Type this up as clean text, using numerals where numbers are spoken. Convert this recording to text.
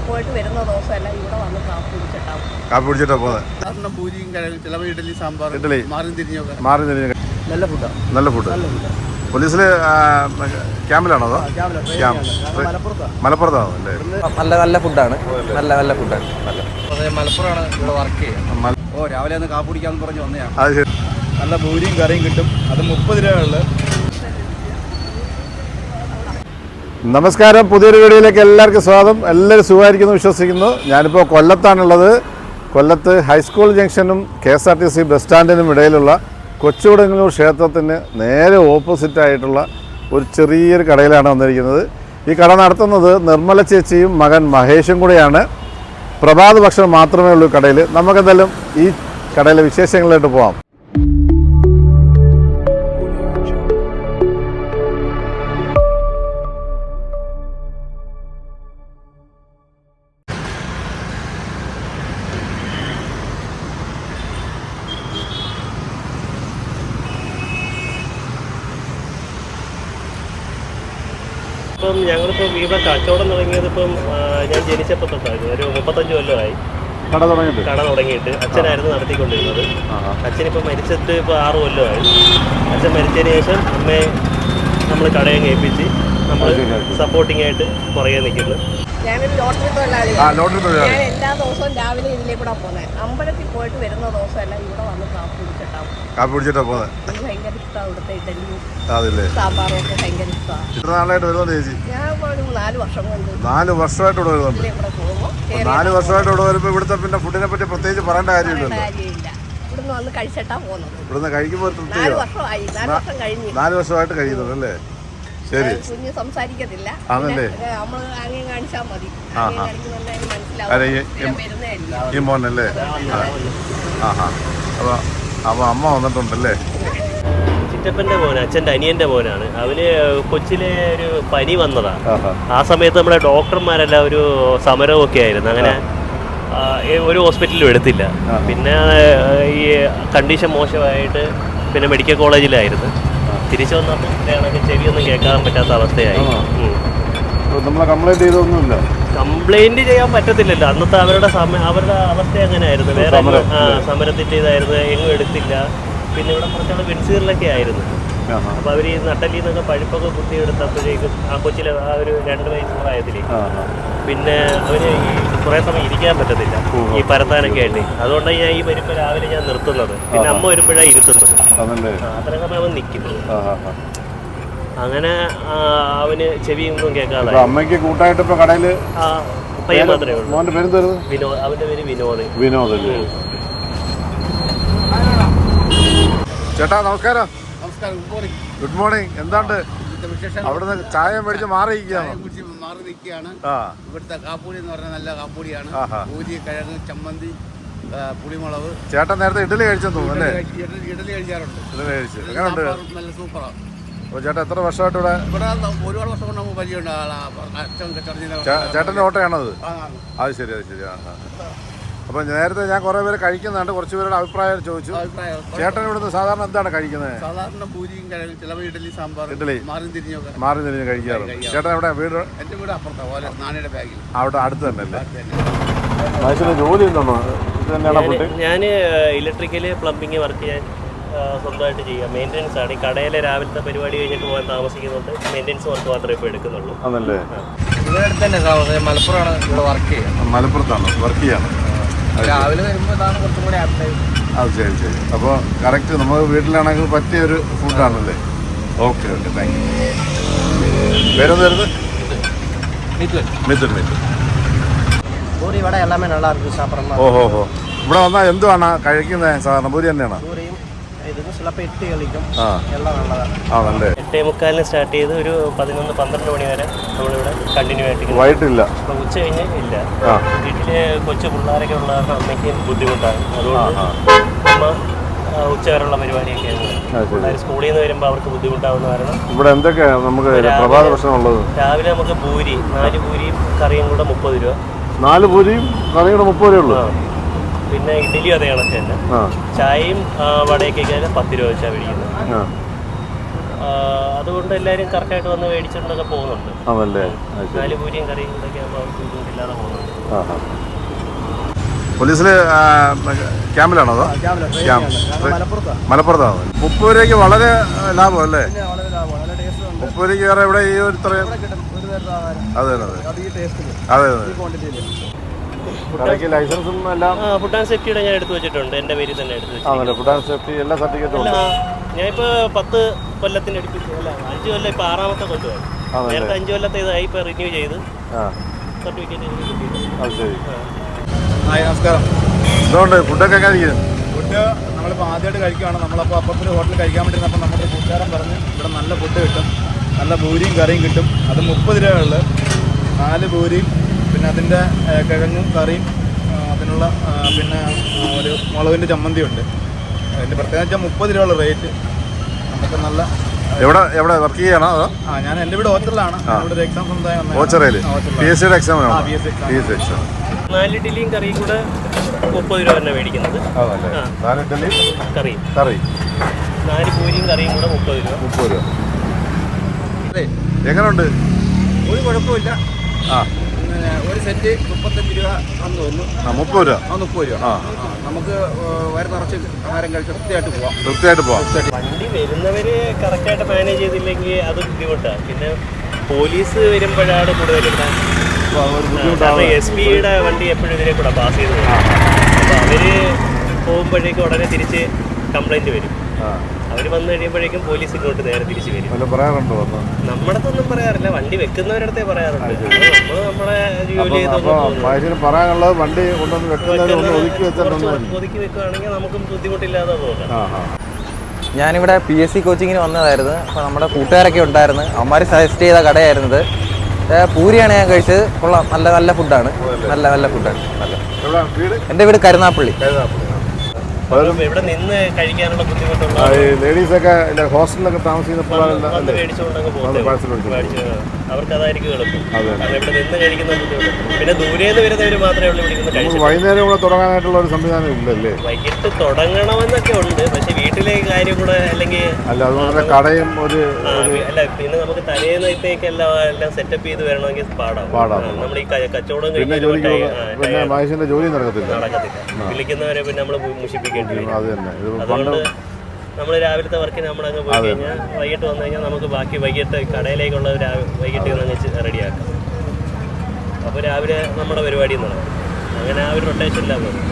പോയിട്ട് വരുന്ന ദിവസമല്ല ഇവിടെ വന്ന് കാപ്പി കുടിച്ചിട്ടാ പോകുന്നത്. പൂരിയും ചിലപ്പോൾ ഇഡലി സാമ്പാർ ഇഡലി മാറി തിരിഞ്ഞൊക്കെ നല്ല ഫുഡാണ്. നല്ല ഫുഡ്. പോലീസിൽ ക്യാമ്പിലാണോ അതോ മലപ്പുറത്താണോ? അല്ലേ, നല്ല നല്ല ഫുഡാണ്. നല്ല ഫുഡാണ്. മലപ്പുറമാണ് ഇവിടെ വർക്ക് ചെയ്യുക. രാവിലെ ഒന്ന് കാപ്പി കുടിക്കാന്ന് പറഞ്ഞ് വന്നതാണ്. അത് ശരി. നല്ല പൂരിയും കറിയും കിട്ടും. അത് 30 രൂപയുള്ളു. നമസ്കാരം, പുതിയൊരു വീഡിയോയിലേക്ക് എല്ലാവർക്കും സ്വാഗതം. എല്ലാവരും സുഖമായിരിക്കുന്നു വിശ്വസിക്കുന്നു. ഞാനിപ്പോൾ കൊല്ലത്താണുള്ളത്. കൊല്ലത്ത് ഹൈസ്കൂൾ ജംഗ്ഷനും KSRTC ബസ് സ്റ്റാൻഡിനും ഇടയിലുള്ള കൊച്ചുകുടങ്ങല്ലൂർ ക്ഷേത്രത്തിന് നേരെ ഓപ്പോസിറ്റായിട്ടുള്ള ഒരു ചെറിയൊരു കടയിലാണ് വന്നിരിക്കുന്നത്. ഈ കട നടത്തുന്നത് നിർമ്മല ചേച്ചിയും മകൻ മഹേഷും കൂടെയാണ്. പ്രഭാത ഭക്ഷണം മാത്രമേ ഉള്ളൂ കടയിൽ. നമുക്കെന്തായാലും ഈ കടയിലെ വിശേഷങ്ങളിലോട്ട് പോകാം. ഇപ്പം ഞങ്ങളിപ്പോൾ ഇവിടെ കച്ചവടം തുടങ്ങിയത് ഞാൻ ജനിച്ചപ്പോൾ തൊട്ടായിരുന്നു. ഒരു 35 കൊല്ലമായി കട തുടങ്ങിയിട്ട്. അച്ഛനായിരുന്നു നടത്തിക്കൊണ്ടിരുന്നത്. അച്ഛനിപ്പോൾ മരിച്ചിട്ട് ഇപ്പോൾ 6 കൊല്ലമായി. അച്ഛൻ മരിച്ചതിന് ശേഷം അമ്മയെ നമ്മൾ കടയും ഏൽപ്പിച്ച് നമ്മൾ സപ്പോർട്ടിംഗ് ആയിട്ട് പുറകെ നിൽക്കുന്നു. ഞാനൊരു ലോട്ടറി തൊഴിലാളിയാണ്. ഞാൻ എല്ലാ ദിവസവും രാവിലെ ഇതിലേക്കൂടെ പോകുന്നത്. അമ്പലത്തിൽ പോയിട്ട് വരുന്ന ദിവസമല്ല ഇവിടെ വന്ന് കാപ്പി കുടിച്ചിട്ടാ പോകുന്നത്. എനിക്ക് ഭയങ്കര ഇഷ്ടമാണ് ഇവിടുത്തെ ഇഡലിയും സാമ്പാറും ഒക്കെ ഭയങ്കര ഇഷ്ടമാണ്. ഞാൻ ഒരു 4 വർഷം കൊണ്ട് 4 വർഷമായിട്ട് ഇവിടെ വരുന്നുണ്ട്. ഇവിടെ പോകുമ്പോൾ 4 വർഷമായിട്ട് ഇവിടെ വരുമ്പോൾ ഇവിടുത്തെ പിന്നെ ഫുഡിനെ പറ്റി പ്രത്യേകിച്ച് പറയേണ്ട കാര്യമില്ലല്ലോ. ഇവിടുന്ന് വന്ന് കഴിച്ചിട്ടാ പോകുന്നത്. ഇവിടുന്ന് കഴിക്കുമ്പോൾ 4 വർഷമായി. 4 വർഷം കഴിഞ്ഞു. 4 വർഷമായിട്ട് കഴിയുന്നത് അല്ലേ? ശരി. കുഞ്ഞ് സംസാരിക്കത്തില്ല. ആണല്ലേ? നമ്മൾ ആംഗ്യം കാണിച്ചാൽ മതി. ഈ മോനല്ലേ? അപ്പൊ അമ്മ വന്നിട്ടുണ്ടല്ലേ? ചിറ്റപ്പൻ്റെ മോൻ, അച്ഛൻ്റെ അനിയൻ്റെ മോനാണ്. അവന് കൊച്ചിലെ ഒരു പനി വന്നതാണ്. ആ സമയത്ത് നമ്മുടെ ഡോക്ടർമാരെല്ലാം ഒരു സമരമൊക്കെ ആയിരുന്നു. അങ്ങനെ ഒരു ഹോസ്പിറ്റലിലും എടുത്തില്ല. പിന്നെ ഈ കണ്ടീഷൻ മോശമായിട്ട് പിന്നെ മെഡിക്കൽ കോളേജിലായിരുന്നു. തിരിച്ചു വന്നപ്പോൾ കണക്ക് ചെവിയൊന്നും കേൾക്കാൻ പറ്റാത്ത അവസ്ഥയായി. കംപ്ലൈന്റ് ചെയ്യാൻ പറ്റത്തില്ലല്ലോ. അന്നത്തെ അവരുടെ അവസ്ഥ അങ്ങനെയായിരുന്നു. വേറെ സമരത്തിൻ്റെ ഇതായിരുന്നു. എങ്ങും എടുത്തില്ല. പിന്നെ ഇവിടെ കുറച്ചാൾ വെൻസീറിലൊക്കെ ആയിരുന്നു. അപ്പോൾ അവർ ഈ നട്ടലിൽ നിന്നൊക്കെ പഴുപ്പൊക്കെ കുത്തിയെടുത്തപ്പോഴേക്കും ആ കൊച്ചിലെ ആ ഒരു 2 വയസ്സ് പ്രായത്തിലേക്ക് പിന്നെ അവന് ഈ കുറേ സമയം ഇരിക്കാൻ പറ്റത്തില്ല, ഈ പരത്താനൊക്കെ ആയിട്ട്. അതുകൊണ്ടാണ് ഞാൻ ഈ വരുമ്പോൾ രാവിലെ ഞാൻ നിർത്തുന്നത്. പിന്നെ അമ്മ വരുമ്പോഴാണ് ഇരുത്തുന്നത്. അത്രയും സമയം അവൻ നിൽക്കുന്നത്. അങ്ങനെ അവന് ചെവിയൊന്നും കേൾക്കാതെ അമ്മയ്ക്ക് കൂട്ടായിട്ട് ഇപ്പൊ കടയില് പയ്യൻ മാത്രമേ ഉള്ളൂ. വിനോദ്. അവന്റെ പേര് വിനോദ്. ചേട്ടാ നമസ്കാരം. നമസ്കാരം. Good morning. എന്താണ്ട് അവിടുന്ന് ചായ മേടിച്ച് മാറി നിൽക്കുകയാണ്. ഇവിടുത്തെ കാപ്പൂടി എന്ന് പറഞ്ഞാൽ നല്ല കാപ്പൂടിയാണ്. പൂരി, കിഴങ്ങ്, ചമ്മന്തി, പുളിമുളക്. ചേട്ടൻ നേരത്തെ ഇഡലി കഴിച്ചെന്ന് തോന്നുന്നു അല്ലേ? ഇഡലി കഴിക്കാറുണ്ട്. നല്ല സൂപ്പറാണ്. അപ്പോൾ ചേട്ടാ എത്ര വർഷമായിട്ട് ഇവിടെ? ഒരുപാട് വർഷം കൊണ്ട് നമുക്ക് പരിചയമുണ്ട്. ചേട്ടൻ്റെ ഓട്ടോയാണത്? അത് ശരി. അപ്പോൾ നേരത്തെ ഞാൻ കുറേ പേര് കഴിക്കുന്നുണ്ട്. കുറച്ച് പേരുടെ അഭിപ്രായം ചോദിച്ചു. ചേട്ടൻ ഇവിടുന്ന് സാധാരണ എന്താണ് കഴിക്കുന്നത്? സാധാരണ പൂരിയും കിഴങ്ങും ചിലപ്പോൾ ഇഡലി സാമ്പാർ മാറി തിരിഞ്ഞ് കഴിക്കാറുണ്ട്. ചേട്ടൻ എവിടെ വീട്? എൻ്റെ വീട് അപ്പുറത്താണ്, നാണിയുടെ ബാഗിൽ. അവിടെ അടുത്ത് തന്നെ അല്ലേ? ജോലി എന്താണോ? ഞാൻ ഇലക്ട്രിക്കല് പ്ലംബിങ് വർക്ക് ചെയ്യാൻ സ്വന്തമായിട്ട് ചെയ്യുക. മെയിൻ്റനൻസ് ആണ്. ഈ കടയിലെ രാവിലത്തെ പരിപാടി കഴിഞ്ഞിട്ട് പോകാൻ താമസിക്കുന്നുണ്ട്. മെയിൻ്റനൻസ് വർക്ക് മാത്രമേ ഇപ്പോൾ എടുക്കുന്നുള്ളൂ. അതല്ലേ? ഇവിടെ അടുത്ത് തന്നെ മലപ്പുറമാണ് ഇവിടെ വർക്ക് ചെയ്യുക. മലപ്പുറത്താണ് വർക്ക് ചെയ്യാണ്. രാവിലെ വരുമ്പോൾ ഇതാണ് കുറച്ചും കൂടി ആപ്റ്റായി. അത് ശരി. അപ്പോൾ കറക്റ്റ് നമുക്ക് വീട്ടിലാണെങ്കിൽ പറ്റിയൊരു ഫുഡാണല്ലേ? ഓക്കെ. Thank you. പേരൊന്ന് വരുന്നത്? മിഥുൻ. பூரி வடை எல்லாமே நல்லா இருக்குது சாப்பிட்றோம். ഓഹോ. ഇവിടെ വന്നാൽ എന്തുവാണ് കഴിക്കുന്നത്? സാധാരണ പൂരി തന്നെയാണോ? പൂരിയും ഇതും ചിലപ്പോൾ 8 കളിക്കും. എല്ലാം നല്ലതാണ്. ആണല്ലേ? 8:45 സ്റ്റാർട്ട് ചെയ്ത് ഒരു 11-12 മണി വരെ നമ്മളിവിടെ കണ്ടിന്യൂ ആയിട്ട്. വൈകിട്ടില്ല? അപ്പോൾ ഉച്ച കഴിഞ്ഞ് ഇല്ല. വീട്ടില് കൊച്ചു പിള്ളേരൊക്കെ ഉള്ള കാരണം അമ്മയ്ക്ക് ബുദ്ധിമുട്ടാണ്. അതുകൊണ്ട് അമ്മ ഉച്ച വരെയുള്ള പരിപാടിയൊക്കെയാണ്. പിള്ളേർ സ്കൂളിൽ നിന്ന് വരുമ്പോൾ അവർക്ക് ബുദ്ധിമുട്ടാവുന്ന കാരണം ഇവിടെ എന്തൊക്കെയാണ് നമുക്ക് പ്രഭാത ഭക്ഷണം ഉള്ളത്? രാവിലെ നമുക്ക് പൂരി, 4 പൂരിയും കറിയും കൂടെ 30 രൂപ. 4 പൂരിയും കറിയും കൂടെ 30 രൂപയുള്ളൂ. പിന്നെ ഇഡലി അതേ കണക്ക് തന്നെ. ചായയും വടയൊക്കെ 10 രൂപ വെച്ചാണ് മേടിക്കുന്നത്. അതുകൊണ്ട് എല്ലാവരും കറക്റ്റായിട്ട് വന്ന് മേടിച്ചുകൊണ്ടൊക്കെ പോകുന്നുണ്ട്. 4 പൂരിയും കറിയും കൂടെയൊക്കെ ആകുമ്പോൾ ബുദ്ധിമുട്ടില്ലാതെ പോകുന്നുണ്ട്. പോലീസിൽ ക്യാമ്പിലാണോ അതോ മലപ്പുറത്താണ്? 30 രൂപയ്ക്ക് വളരെ ലാഭം അല്ലേ? 30 രൂപയ്ക്ക് വേറെ ഇവിടെ ഈ ഒരു ഇത്രയും അതെ അതെ കടയ്ക്ക് ലൈസൻസും എല്ലാം ഫുഡ് ആൻഡ് സേഫ്റ്റിയുടെ ഞാൻ എടുത്തു വെച്ചിട്ടുണ്ട്. എൻ്റെ പേരിൽ തന്നെ എടുത്തു വെച്ചിട്ടുണ്ട്. ഫുഡ് ആൻഡ് സേഫ്റ്റി എല്ലാ സർട്ടിഫിക്കറ്റും ഉണ്ട്. ഞാനിപ്പോൾ 10 കൊല്ലത്തിന് അടുപ്പിച്ച് 5 കൊല്ലം ഇപ്പോൾ 6ാമത്തെ കൊല്ലമായി. നേരത്തെ 5 കൊല്ലത്തെ ഇതായി ഇപ്പോൾ റിന്യൂ ചെയ്ത് സർട്ടിഫിക്കറ്റ് അത് ശരി. നമസ്കാരം. എന്തുകൊണ്ട് ഫുഡൊക്കെ കഴിക്കും? ഫുഡ് നമ്മളിപ്പോൾ ആദ്യമായിട്ട് കഴിക്കുകയാണ്. നമ്മളപ്പോൾ അപ്പുറത്തൊരു ഹോട്ടലിൽ കഴിക്കാൻ വേണ്ടിയിരുന്നപ്പോൾ നമ്മുടെ കൂട്ടുകാരൻ പറഞ്ഞ് ഇവിടെ നല്ല ഫുഡ് കിട്ടും, നല്ല പൂരിയും കറിയും കിട്ടും. അത് 30 രൂപയുള്ളു. 4 പൂരിയും പിന്നെ അതിൻ്റെ കിഴങ്ങും കറിയും അതിനുള്ള പിന്നെ ഒരു മുളകിൻ്റെ ചമ്മന്തിയുണ്ട്. അതിൻ്റെ പ്രത്യേകത വെച്ചാൽ 30 രൂപയുള്ള റേറ്റ്. നമുക്ക് നല്ല എവിടെ വർക്ക് ചെയ്യണോ അതോ? ഞാൻ എൻ്റെ വീട് ഓച്ചറിലാണ്. ഇവിടെ ഒരു എക്സാം സമുദായം ഓച്ചറയിൽ PSC എക്സാം 4 ഇഡ്ഡലിയും കറിയും കൂടെ 30 രൂപ തന്നെ മേടിക്കുന്നത്. 4 ഇഡ്ഡലി കറി 4 പൂരിയും കറിയും കൂടെ 30 രൂപ. എങ്ങനെയുണ്ട്? ഒരു കുഴപ്പമില്ല. ആ ഒരു സെറ്റ് 35 രൂപ ആണെന്ന് തോന്നുന്നു. 30 രൂപ. 30 രൂപ. നമുക്ക് വയറ് നിറച്ച് ആഹാരം കഴിച്ച് വൃത്തിയായിട്ട് പോവാം. വണ്ടി വരുന്നവര് കറക്റ്റായിട്ട് മാനേജ് ചെയ്തില്ലെങ്കിൽ അത് ബുദ്ധിമുട്ടാണ്. പിന്നെ പോലീസ് വരുമ്പോഴാണ് കൂടുതലും SPയുടെ വണ്ടി എപ്പോഴും ഇതിനെ കൂടെ പാസ് ചെയ്ത് പോകും. അപ്പോൾ അവര് പോകുമ്പോഴേക്കും ഉടനെ തിരിച്ച് കംപ്ലൈന്റ് വരും. അവർ വന്നു കഴിയുമ്പോഴേക്കും പോലീസ് ഇങ്ങോട്ട് നേരെ തിരിച്ചു വരും. നമ്മുടെ അടുത്തൊന്നും പറയാറില്ല, വണ്ടി വെക്കുന്നവരടുത്തേ പറയാറുണ്ട്. നമ്മൾ നമ്മുടെ ജോലി പറയാനുള്ളത് വണ്ടി ഒതുക്കി വെക്കുകയാണെങ്കിൽ നമുക്കും ബുദ്ധിമുട്ടില്ലാതെ പോകാം. ഞാനിവിടെ PSC കോച്ചിങ്ങിന് വന്നതായിരുന്നു. അപ്പോൾ നമ്മുടെ കൂട്ടുകാരൊക്കെ ഉണ്ടായിരുന്നു. അവന്മാർ സജസ്റ്റ് ചെയ്ത കടയായിരുന്നത്. പൂരിയാണ് ഞാൻ കഴിച്ചത്. കൊള്ളാം, നല്ല ഫുഡാണ്. നല്ല ഫുഡാണ്. എൻ്റെ വീട് കരുനാപ്പള്ളി. ഇവിടെ നിന്ന് കഴിക്കാനുള്ള ബുദ്ധിമുട്ടുള്ള ലേഡീസൊക്കെ ഹോസ്റ്റലിലൊക്കെ താമസിക്കുന്ന അവർക്ക് അതായിരിക്കും എളുപ്പം. കാരണം ഇവിടെ നിന്ന് കഴിക്കുന്ന ബുദ്ധിമുട്ട്. പിന്നെ ദൂരേന്ന് വരുന്നവർ മാത്രമേ ഉള്ളൂ ഇവിടെ വൈകുന്നേരം കൂടെ തുടങ്ങാനായിട്ടുള്ള ഒരു സംവിധാനം ഇല്ലല്ലേ? വൈകിട്ട് തുടങ്ങണമെന്നൊക്കെ ഉണ്ട്. പക്ഷെ വീട്ടിലെ കാര്യം കൂടെ അല്ലെങ്കിൽ കടയും അല്ല പിന്നെ നമുക്ക് തലേന്നത്തേക്കെല്ലാം സെറ്റപ്പ് ചെയ്ത് വരണമെങ്കിൽ പാടാം. നമ്മൾ ഈ കച്ചവടം കഴിഞ്ഞാൽ ജോലി നടക്കത്തില്ല. വിളിക്കുന്നവരെ പിന്നെ നമ്മൾ മുഷിപ്പിക്കേണ്ടി വരും. അതുകൊണ്ട് നമ്മൾ രാവിലത്തെ വർക്കിന് നമ്മളങ്ങ് പോയി കഴിഞ്ഞാൽ വൈകിട്ട് വന്നു കഴിഞ്ഞാൽ നമുക്ക് ബാക്കി വൈകിട്ട് കടയിലേക്കുള്ള വൈകിട്ട് അങ്ങ് റെഡിയാക്കാം. അപ്പോൾ രാവിലെ നമ്മുടെ പരിപാടി നടക്കും. അങ്ങനെ ആ ഒരു റൊട്ടേഷനിലാണ് പോകുന്നത്.